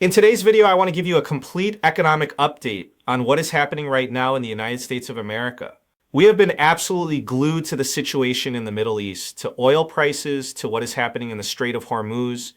In today's video, I want to give you a complete economic update on what is happening right now in the United States of America. We have been absolutely glued to the situation in the Middle East, to oil prices, to what is happening in the Strait of Hormuz.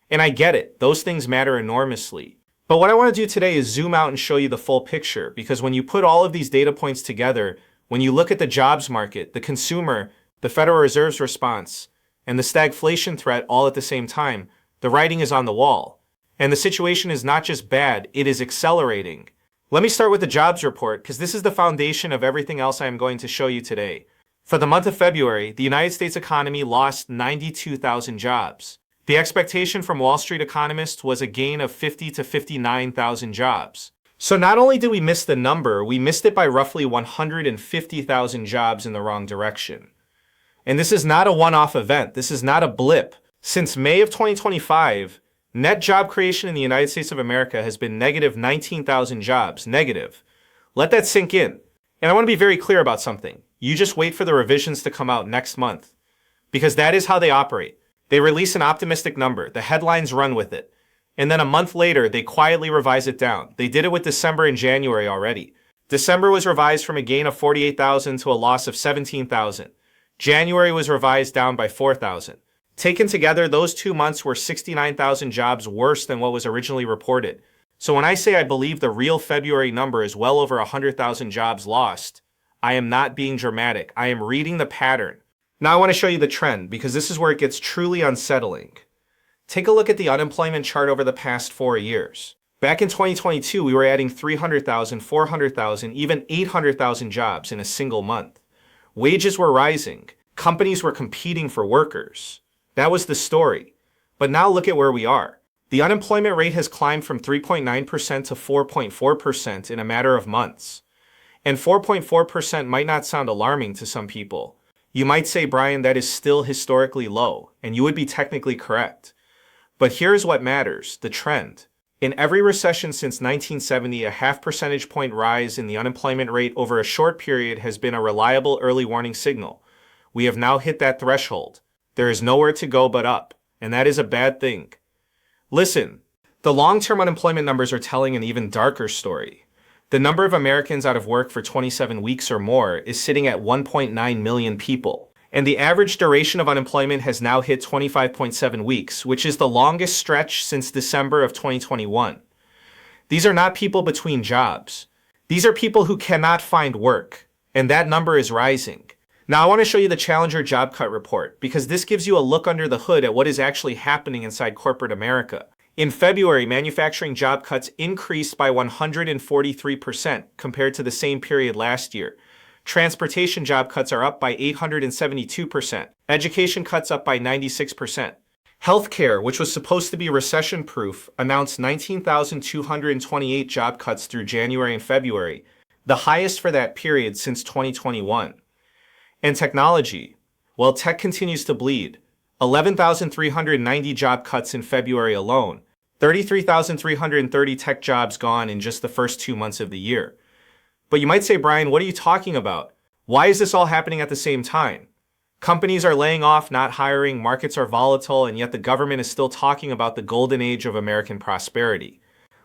And I get it, those things matter enormously. But what I want to do today is zoom out and show you the full picture, because when you put all of these data points together, when you look at the jobs market, the consumer, the Federal Reserve's response, and the stagflation threat all at the same time, the writing is on the wall. And the situation is not just bad, it is accelerating. Let me start with the jobs report, because this is the foundation of everything else I am going to show you today. For the month of February, the United States economy lost 92,000 jobs. The expectation from Wall Street economists was a gain of 50 to 59,000 jobs. So not only did we miss the number, we missed it by roughly 150,000 jobs in the wrong direction. And this is not a one-off event. This is not a blip. Since May of 2025, net job creation in the United States of America has been negative 19,000 jobs, negative. Let that sink in. And I want to be very clear about something. You just wait for the revisions to come out next month, because that is how they operate. They release an optimistic number, the headlines run with it, and then a month later, they quietly revise it down. They did it with December and January already. December was revised from a gain of 48,000 to a loss of 17,000. January was revised down by 4,000. Taken together, those 2 months were 69,000 jobs worse than what was originally reported. So when I say I believe the real February number is well over 100,000 jobs lost, I am not being dramatic. I am reading the pattern. Now I want to show you the trend, because this is where it gets truly unsettling. Take a look at the unemployment chart over the past 4 years. Back in 2022, we were adding 300,000, 400,000, even 800,000 jobs in a single month. Wages were rising. Companies were competing for workers. That was the story. But now look at where we are. The unemployment rate has climbed from 3.9% to 4.4% in a matter of months. And 4.4% might not sound alarming to some people. You might say, Brian, that is still historically low, and you would be technically correct. But here's what matters, the trend. In every recession since 1970, a half percentage point rise in the unemployment rate over a short period has been a reliable early warning signal. We have now hit that threshold. There is nowhere to go but up, and that is a bad thing. Listen, the long-term unemployment numbers are telling an even darker story. The number of Americans out of work for 27 weeks or more is sitting at 1.9 million people, and the average duration of unemployment has now hit 25.7 weeks, which is the longest stretch since December of 2021. These are not people between jobs. These are people who cannot find work, and that number is rising. Now I want to show you the Challenger job cut report, because this gives you a look under the hood at what is actually happening inside corporate America. In February, manufacturing job cuts increased by 143% compared to the same period last year. Transportation job cuts are up by 872%. Education cuts up by 96%. Healthcare, which was supposed to be recession-proof, announced 19,228 job cuts through January and February, the highest for that period since 2021. And technology, well, tech continues to bleed. 11,390 job cuts in February alone. 33,330 tech jobs gone in just the first 2 months of the year. But you might say, Brian, what are you talking about? Why is this all happening at the same time? Companies are laying off, not hiring, markets are volatile, and yet the government is still talking about the golden age of American prosperity.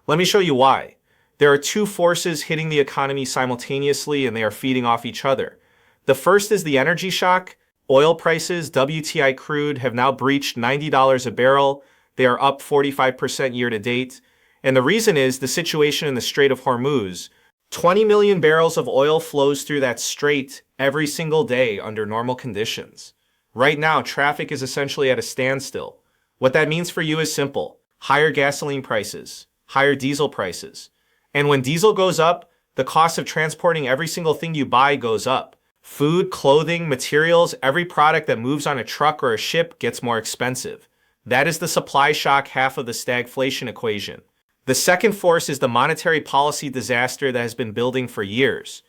Let me show you why. There are two forces hitting the economy simultaneously, and they are feeding off each other. The first is the energy shock. Oil prices, WTI crude, have now breached $90 a barrel. They are up 45% year to date. And the reason is the situation in the Strait of Hormuz. 20 million barrels of oil flows through that strait every single day under normal conditions. Right now, traffic is essentially at a standstill. What that means for you is simple. Higher gasoline prices, higher diesel prices. And when diesel goes up, the cost of transporting every single thing you buy goes up. Food, clothing, materials, every product that moves on a truck or a ship gets more expensive. That is the supply shock half of the stagflation equation. The second force is the monetary policy disaster that has been building for years.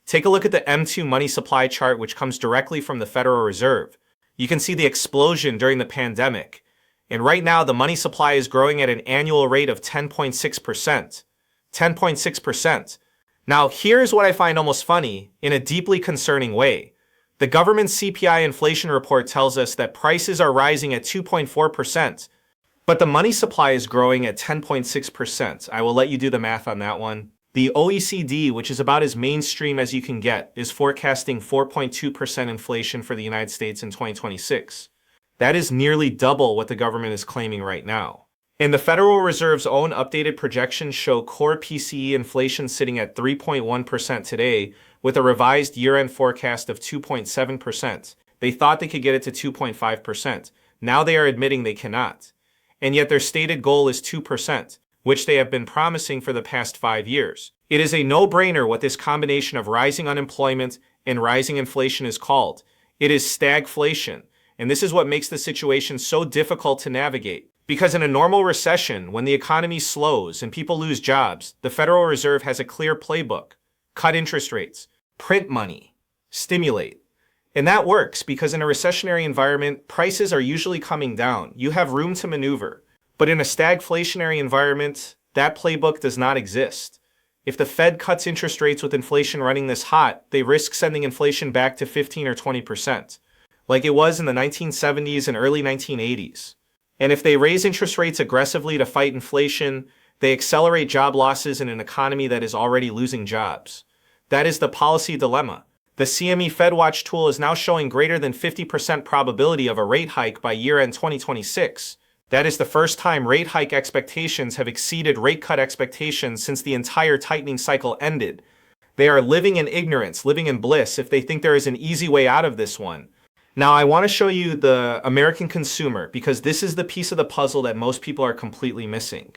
Take a look at the M2 money supply chart, which comes directly from the Federal Reserve. You can see the explosion during the pandemic. And right now, the money supply is growing at an annual rate of 10.6%. 10.6%. Now, here's what I find almost funny in a deeply concerning way. The government's CPI inflation report tells us that prices are rising at 2.4%. But the money supply is growing at 10.6%. I will let you do the math on that one. The OECD, which is about as mainstream as you can get, is forecasting 4.2% inflation for the United States in 2026. That is nearly double what the government is claiming right now. And the Federal Reserve's own updated projections show core PCE inflation sitting at 3.1% today, with a revised year-end forecast of 2.7%. They thought they could get it to 2.5%. Now they are admitting they cannot. And yet their stated goal is 2%, which they have been promising for the past 5 years. It is a no-brainer what this combination of rising unemployment and rising inflation is called. It is stagflation, and this is what makes the situation so difficult to navigate. Because in a normal recession, when the economy slows and people lose jobs, the Federal Reserve has a clear playbook. Cut interest rates, print money, stimulate. And that works because in a recessionary environment, prices are usually coming down. You have room to maneuver. But in a stagflationary environment, that playbook does not exist. If the Fed cuts interest rates with inflation running this hot, they risk sending inflation back to 15 or 20%, like it was in the 1970s and early 1980s. And if they raise interest rates aggressively to fight inflation, they accelerate job losses in an economy that is already losing jobs. That is the policy dilemma. The CME FedWatch tool is now showing greater than 50% probability of a rate hike by year-end 2026. That is the first time rate hike expectations have exceeded rate cut expectations since the entire tightening cycle ended. They are living in ignorance, living in bliss, if they think there is an easy way out of this one. Now, I want to show you the American consumer because this is the piece of the puzzle that most people are completely missing.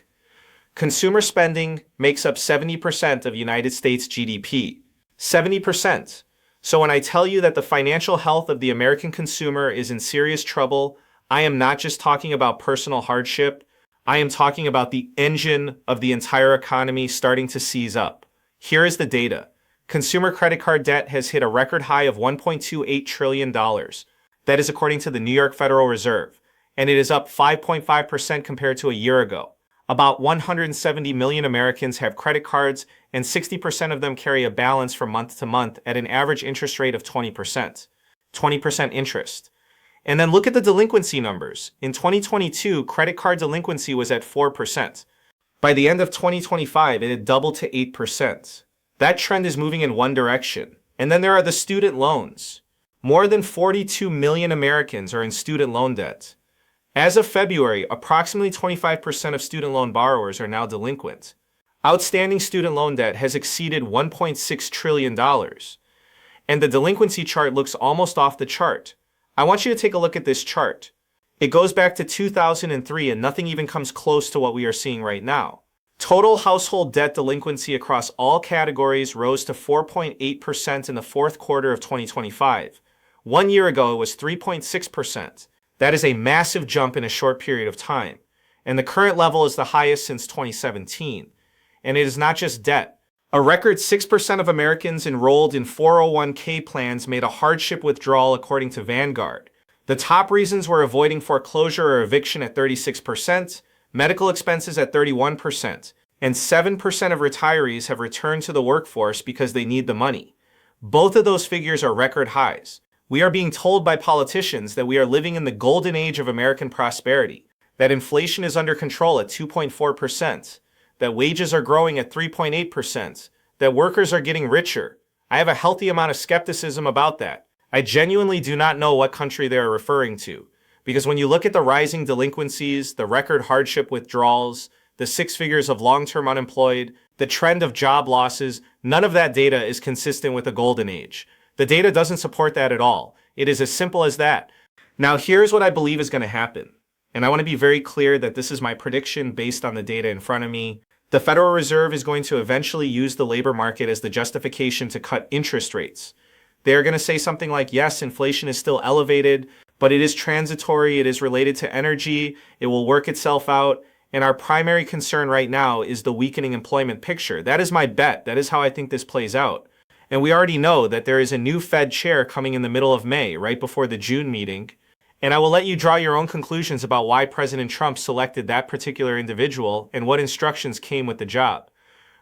Consumer spending makes up 70% of United States GDP. 70%. So when I tell you that the financial health of the American consumer is in serious trouble, I am not just talking about personal hardship. I am talking about the engine of the entire economy starting to seize up. Here is the data. Consumer credit card debt has hit a record high of $1.28 trillion. That is according to the New York Federal Reserve, and it is up 5.5% compared to a year ago. About 170 million Americans have credit cards, and 60% of them carry a balance from month to month at an average interest rate of 20%. 20% interest. And then look at the delinquency numbers. In 2022, credit card delinquency was at 4%. By the end of 2025, it had doubled to 8%. That trend is moving in one direction. And then there are the student loans. More than 42 million Americans are in student loan debt. As of February, approximately 25% of student loan borrowers are now delinquent. Outstanding student loan debt has exceeded $1.6 trillion. And the delinquency chart looks almost off the chart. I want you to take a look at this chart. It goes back to 2003 and nothing even comes close to what we are seeing right now. Total household debt delinquency across all categories rose to 4.8% in the fourth quarter of 2025. 1 year ago, it was 3.6%. That is a massive jump in a short period of time. And the current level is the highest since 2017. And it is not just debt. A record 6% of Americans enrolled in 401k plans made a hardship withdrawal according to Vanguard. The top reasons were avoiding foreclosure or eviction at 36%, medical expenses at 31%, and 7% of retirees have returned to the workforce because they need the money. Both of those figures are record highs. We are being told by politicians that we are living in the golden age of American prosperity, that inflation is under control at 2.4%, that wages are growing at 3.8%, that workers are getting richer. I have a healthy amount of skepticism about that. I genuinely do not know what country they are referring to, because when you look at the rising delinquencies, the record hardship withdrawals, the 6 figures of long-term unemployed, the trend of job losses, none of that data is consistent with the golden age. The data doesn't support that at all. It is as simple as that. Now, here's what I believe is going to happen. And I want to be very clear that this is my prediction based on the data in front of me. The Federal Reserve is going to eventually use the labor market as the justification to cut interest rates. They're going to say something like, yes, inflation is still elevated, but it is transitory, it is related to energy, it will work itself out, and our primary concern right now is the weakening employment picture. That is my bet. That is how I think this plays out. And we already know that there is a new Fed chair coming in the middle of May, right before the June meeting. And I will let you draw your own conclusions about why President Trump selected that particular individual and what instructions came with the job.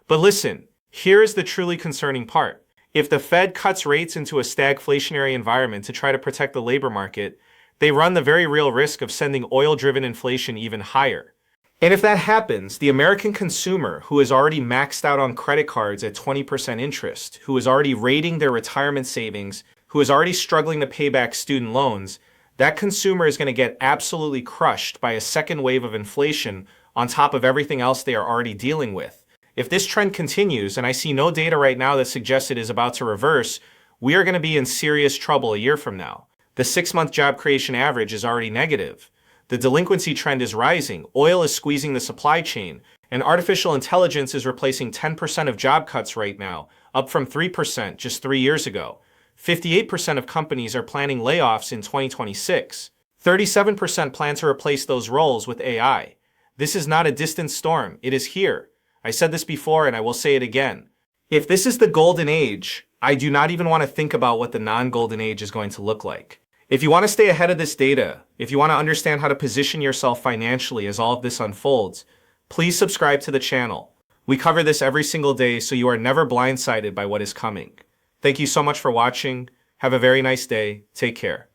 But listen, here is the truly concerning part. If the Fed cuts rates into a stagflationary environment to try to protect the labor market, they run the very real risk of sending oil-driven inflation even higher. And if that happens, the American consumer, who is already maxed out on credit cards at 20% interest, who is already raiding their retirement savings, who is already struggling to pay back student loans, that consumer is going to get absolutely crushed by a second wave of inflation on top of everything else they are already dealing with. If this trend continues, and I see no data right now that suggests it is about to reverse, we are going to be in serious trouble a year from now. The 6-month job creation average is already negative. The delinquency trend is rising, oil is squeezing the supply chain, and artificial intelligence is replacing 10% of job cuts right now, up from 3% just 3 years ago. 58% of companies are planning layoffs in 2026. 37% plan to replace those roles with AI. This is not a distant storm, it is here. I said this before and I will say it again. If this is the golden age, I do not even want to think about what the non-golden age is going to look like. If you want to stay ahead of this data, if you want to understand how to position yourself financially as all of this unfolds, please subscribe to the channel. We cover this every single day so you are never blindsided by what is coming. Thank you so much for watching. Have a very nice day. Take care.